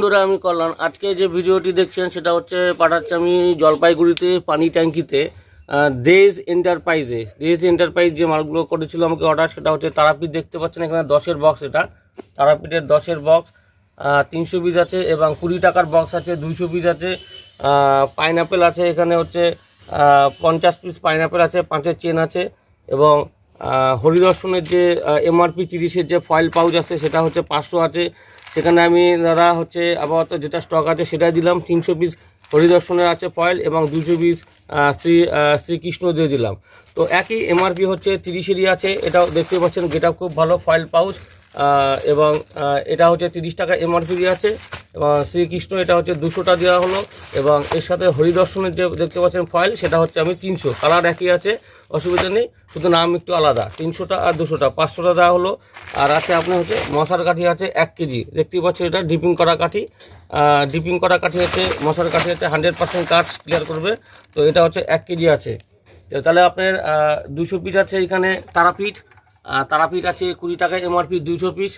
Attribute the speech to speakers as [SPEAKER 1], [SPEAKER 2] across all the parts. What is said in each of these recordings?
[SPEAKER 1] বন্ধুরা, আমি কল্যাণ। আজকে যে ভিডিওটি দেখছেন সেটা হচ্ছে পাঠাচ্ছি আমি জলপাইগুড়িতে পানি ট্যাঙ্কিতে দেশ এন্টারপ্রাইজে। দেশ এন্টারপ্রাইজ যে মালগুলো করেছিল আমাকে অর্ডার, সেটা হচ্ছে তারাপীঠ। দেখতে পাচ্ছেন এখানে 10-এর বক্স, এটা তারাপীঠের 10-এর বক্স 300 পিস আছে, এবং 20 টাকার বক্স আছে 200 পিস আছে। পাইনঅ্যাপেল আছে এখানে হচ্ছে 50 পিস পাইনঅ্যাপেল আছে, 5-এর চেন আছে, এবং হরিদর্শনের যে এমআরপি 30-এর যে ফয়েল পাউচ আছে সেটা হচ্ছে 500 আছে। সেখানে আমি দাদা হচ্ছে আপাতত যেটা স্টক আছে সেটাই দিলাম। 300 পিস হরিদর্শনের আছে ফয়েল, এবং 200 পিস শ্রীকৃষ্ণ দিয়ে দিলাম। তো একই এমআরপি হচ্ছে 30-এরই আছে। এটাও দেখতে পাচ্ছেন, যেটা খুব ভালো ফয়েল পাউচ, এবং এটা হচ্ছে 30 টাকা এমআরপি দিয়ে আছে। এবং শ্রীকৃষ্ণ এটা হচ্ছে 200টা দেওয়া হলো, এবং এর সাথে হরিদর্শনের যে দেখতে পাচ্ছেন ফয়েল সেটা হচ্ছে আমি 300। কালার একই আছে, অসুবিধা নেই, শুধু নাম একটু আলাদা। 300টা আর 200টা 500টা দেওয়া হলো। আর আছে আপনার হচ্ছে মশার কাঠি আছে 1 কেজি। দেখতেই পাচ্ছেন এটা ডিপিং করা কাঠি। ডিপিং করা কাঠি হচ্ছে মশার কাঠি হচ্ছে 100% কাঠ ক্লিয়ার করবে। তো এটা হচ্ছে 1 কেজি আছে। তো তাহলে আপনার 200 পিস আছে এখানে তারাপীঠ। তারাপীঠ আছে 20 টাকায় এমআরপি 200 পিস।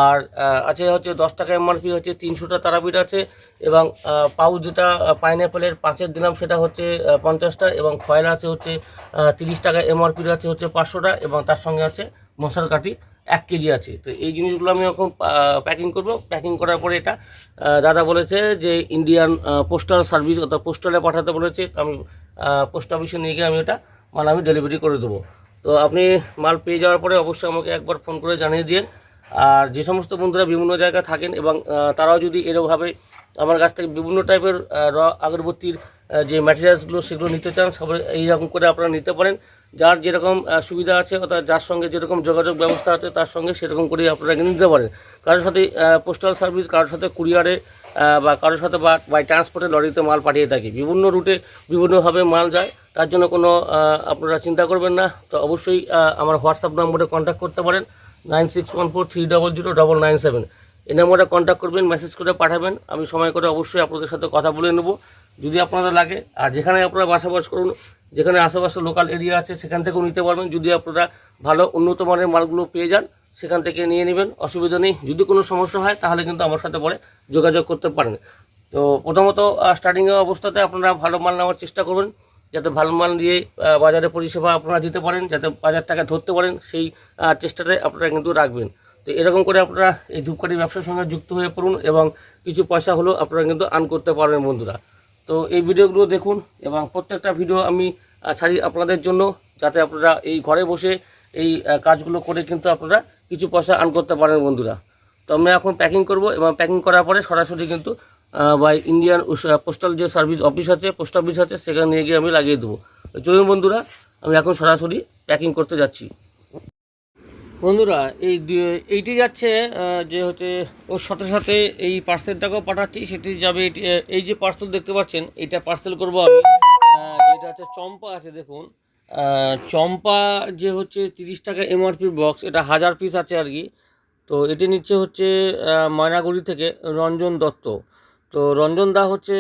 [SPEAKER 1] আর আছে হচ্ছে 10 টাকা এমআরপি হচ্ছে 300টা তারাপীঠ আছে। এবং পাউচ যেটা পাইনঅ্যাপেলের 5-এর দিলাম সেটা হচ্ছে 50টা, এবং ফয়েল আছে হচ্ছে 30 টাকা এমআরপির আছে হচ্ছে 500টা, এবং তার সঙ্গে আছে মশার কাঠি 1 কেজি আছে। তো এই জিনিসগুলো আমি এখন প্যাকিং করব। প্যাকিং করার পরে এটা দাদা বলেছে যে ইন্ডিয়ান পোস্টাল সার্ভিস অর্থাৎ পোস্টালে পাঠাতে বলেছে। তো আমি পোস্ট অফিসে নিয়ে গিয়ে আমি এটা মাল আমি ডেলিভারি করে দেবো। তো আপনি মাল পেয়ে যাওয়ার পরে অবশ্যই আমাকে একবার ফোন করে জানিয়ে দিন। আর যে সমস্ত বন্ধুরা বিভিন্ন জায়গায় থাকেন এবং তারাও যদি এরকমভাবে আমার কাছ থেকে বিভিন্ন টাইপের আগরবাতির যে ম্যাটেরিয়ালসগুলো সেগুলো নিতে চান, সবাই এইরকম করে আপনারা নিতে পারেন। যার যেরকম সুবিধা আছে অর্থাৎ যার সঙ্গে যেরকম যোগাযোগ ব্যবস্থা আছে তার সঙ্গে সেরকম করেই আপনারা নিতে পারেন। কারোর সাথে পোস্টাল সার্ভিস, কারোর সাথে কুরিয়ারে, বা কারোর সাথে বাই ট্রান্সপোর্টে লরিতে মাল পাঠিয়ে থাকি। বিভিন্ন রুটে বিভিন্নভাবে মাল যায়, তার জন্য কোনো আপনারা চিন্তা করবেন না। তো অবশ্যই আমার হোয়াটসঅ্যাপ নম্বরে কন্ট্যাক্ট করতে পারেন, 9614300997। এই নম্বরে কন্ট্যাক্ট করবেন, মেসেজ করে পাঠাবেন। আমি সময় করে অবশ্যই আপনাদের সাথে কথা বলে নেব যদি আপনাদের লাগে। আর যেখানে আপনারা বসবাস করুন, যেখানে আশেপাশে লোকাল এরিয়া আছে সেখান থেকেও নিতে পারবেন। যদি আপনারা ভালো উন্নত মানের মালগুলো পেয়ে যান সেখান থেকে নিয়ে নেবেন, অসুবিধা নেই। যদি কোনো সমস্যা হয় তাহলে কিন্তু আমার সাথে পরে যোগাযোগ করতে পারেন। তো প্রথমত স্টার্টিংয়ের অবস্থাতে আপনারা ভালো মাল নেওয়ার চেষ্টা করবেন, যাতে ভালো মাল দিয়ে বাজারে পরিষেবা আপনারা দিতে পারেন, যাতে বাজারটাকে ধরতে পারেন, সেই চেষ্টাটাই আপনারা কিন্তু রাখবেন। তো এরকম করে আপনারা এই ধূপকাঠি ব্যবসার সঙ্গে যুক্ত হয়ে পড়ুন, এবং কিছু পয়সা হলেও আপনারা কিন্তু আর্ন করতে পারবেন বন্ধুরা। তো এই ভিডিওগুলো দেখুন, এবং প্রত্যেকটা ভিডিও আমি ছাড়ি আপনাদের জন্য, যাতে আপনারা এই ঘরে বসে এই কাজগুলো করে কিন্তু আপনারা কিছু পয়সা আর্ন করতে পারেন বন্ধুরা। তো আমরা এখন প্যাকিং করব, এবং প্যাকিং করার পরে সরাসরি কিন্তু বাই ইন্ডিয়ান পোস্টাল যে সার্ভিস অফিস আছে, পোস্ট অফিস আছে, সেখানে নিয়ে গিয়ে আমি লাগিয়ে দেবো। তো চলুন বন্ধুরা, আমি এখন সরাসরি প্যাকিং করতে যাচ্ছি। বন্ধুরা, এইটি যাচ্ছে যে হচ্ছে ওর সাথে সাথে এই পার্সেলটাকেও পাঠাচ্ছি, সেটি যাবে। এই যে পার্সেল দেখতে পাচ্ছেন, এইটা পার্সেল করব আমি। যেটা হচ্ছে চম্পা আছে, দেখুন চম্পা যে হচ্ছে 30 টাকা এমআরপি বক্স, এটা 1000 পিস আছে আর কি। তো এটি নিচ্ছে হচ্ছে ময়নাগুড়ি থেকে রঞ্জন দত্ত। তো রঞ্জন দা হচ্ছে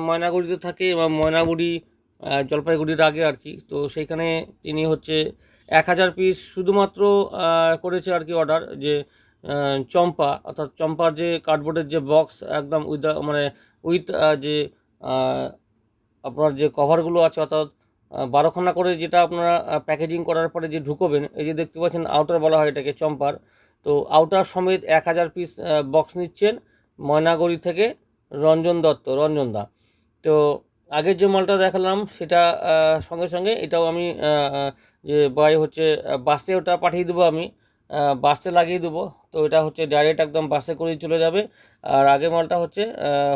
[SPEAKER 1] ময়নাগুড়িতে থাকে, এবং ময়নাগুড়ি জলপাইগুড়ির আগে আর কি। তো সেইখানে তিনি হচ্ছে 1000 পিস শুধুমাত্র করেছে আর কি অর্ডার, যে চম্পা অর্থাৎ চম্পার যে কার্ডবোর্ডের যে বক্স একদম উইথ যে আপনার যে কভারগুলো আছে, অর্থাৎ 12খানা করে, যেটা আপনারা প্যাকেজিং করার পরে যে ঢুকোবেন, এই যে দেখতে পাচ্ছেন আউটার বলা হয় এটাকে চম্পার। তো আউটার সমেত 1000 পিস বক্স নিচ্ছেন ময়নাগুড়ি থেকে রঞ্জন দত্ত, রঞ্জন দা। তো আগের যে মালটা দেখালাম সেটা সঙ্গে সঙ্গে এটাও আমি যে বাই হচ্ছে বাসে ওটা পাঠিয়ে দেবো, আমি বাসে লাগিয়ে দেবো। তো এটা হচ্ছে ডাইরেক্ট একদম বাসে করেই চলে যাবে। আর আগের মালটা হচ্ছে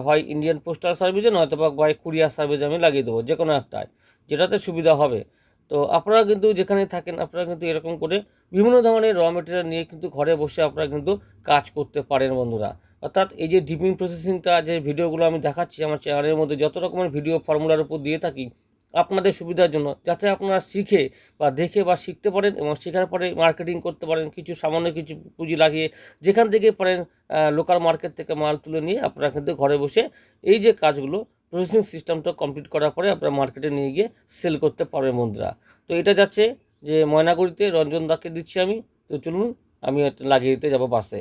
[SPEAKER 1] হয় ইন্ডিয়ান পোস্টাল সার্ভিসে, নয়তো বা বাই কুরিয়ার সার্ভিসে আমি লাগিয়ে দেবো, যে কোনো একটায়, যেটাতে সুবিধা হবে। তো আপনারা কিন্তু যেখানে থাকেন আপনারা কিন্তু এরকম করে বিভিন্ন ধরনের র মেটেরিয়াল নিয়ে কিন্তু ঘরে বসে আপনারা কিন্তু কাজ করতে পারেন বন্ধুরা। অর্থাৎ এই যে ডিপিং প্রসেসিংটা, যে ভিডিওগুলো আমি দেখাচ্ছি আমার চ্যানেলের মধ্যে, যত রকমের ভিডিও ফর্মুলার উপর দিয়ে থাকি আপনাদের সুবিধার জন্য, যাতে আপনারা শিখে বা দেখে বা শিখতে পারেন, এবং শেখার পরে মার্কেটিং করতে পারেন, কিছু সামান্য কিছু পুঁজি লাগিয়ে যেখান থেকে পারেন লোকাল মার্কেট থেকে মাল তুলে নিয়ে আপনারা কিন্তু ঘরে বসে এই যে কাজগুলো প্রসেসিং সিস্টেমটা কমপ্লিট করার পরে আপনারা মার্কেটে নিয়ে গিয়ে সেল করতে পারবেন বন্ধুরা। তো এটা যাচ্ছে যে ময়নাগুড়িতে রঞ্জন দাকে দিচ্ছি আমি। তো চলুন আমি লাগিয়ে দিতে যাবো বাসে।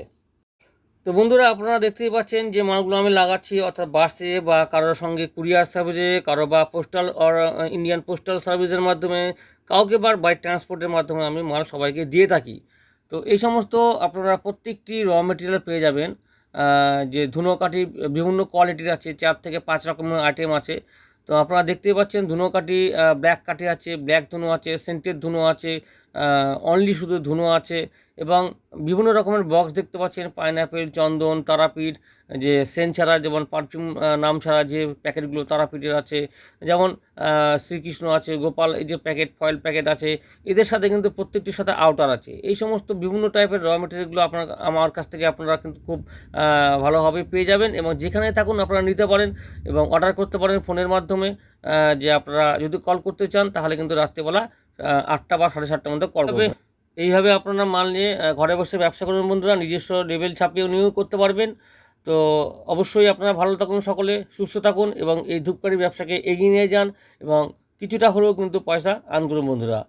[SPEAKER 1] তো বন্ধুরা, আপনারা দেখতেই পাচ্ছেন যে মালগুলো আমি লাগাচ্ছি, অর্থাৎ বাসে বা কারোর সঙ্গে কুরিয়ার সার্ভিসে, কারো বা পোস্টাল অর ইন্ডিয়ান পোস্টাল সার্ভিসের মাধ্যমে, কাউকে বাই ট্রান্সপোর্টের মাধ্যমে আমি মাল সবাইকে দিয়ে থাকি। তো এই সমস্ত আপনারা প্রত্যেকটি র মেটেরিয়াল পেয়ে যাবেন। যে ধুনোকাঠি বিভিন্ন কোয়ালিটির আছে, 4 থেকে 5 রকমের আইটেম আছে। তো আপনারা দেখতেই পাচ্ছেন ধুনোকাঠি, ব্ল্যাক কাঠি আছে, ব্ল্যাক ধুনো আছে, সেন্টেড ধুনো আছে, অনলি শুধু ধুনো আছে, এবং বিভিন্ন রকমের বক্স দেখতে পাচ্ছেন, পাইনঅ্যাপেল, চন্দন, তারাপীঠ, যে সেন্ট ছাড়া যেমন পারফিউম নাম ছাড়া যে প্যাকেটগুলো তারাপীঠের আছে, যেমন শ্রীকৃষ্ণ আছে, গোপাল এই যে প্যাকেট, ফয়েল প্যাকেট আছে, এদের সাথে কিন্তু প্রত্যেকটির সাথে আউটার আছে। এই সমস্ত বিভিন্ন টাইপের র মেটেরিয়ালগুলো আমার কাছ থেকে আপনারা কিন্তু খুব ভালোভাবে পেয়ে যাবেন, এবং যেখানে থাকুন আপনারা নিতে পারেন এবং অর্ডার করতে পারেন ফোনের মাধ্যমে। যে আপনারা যদি কল করতে চান তাহলে কিন্তু রাত্রেবেলা 8টা বা 7:30টার মধ্যে কল করবেন। এইভাবে আপনারা মাল নিয়ে ঘরে বসে ব্যবসা করবেন বন্ধুরা, নিজস্ব লেভেল ছাপিয়ে নিয়েও করতে পারবেন। তো অবশ্যই আপনারা ভালো থাকুন, সকলে সুস্থ থাকুন এবং এই ধূপকাঠি ব্যবসাকে এগিয়ে নিয়ে যান এবং কিছুটা হলেও কিন্তু পয়সা আর্ন করুন বন্ধুরা।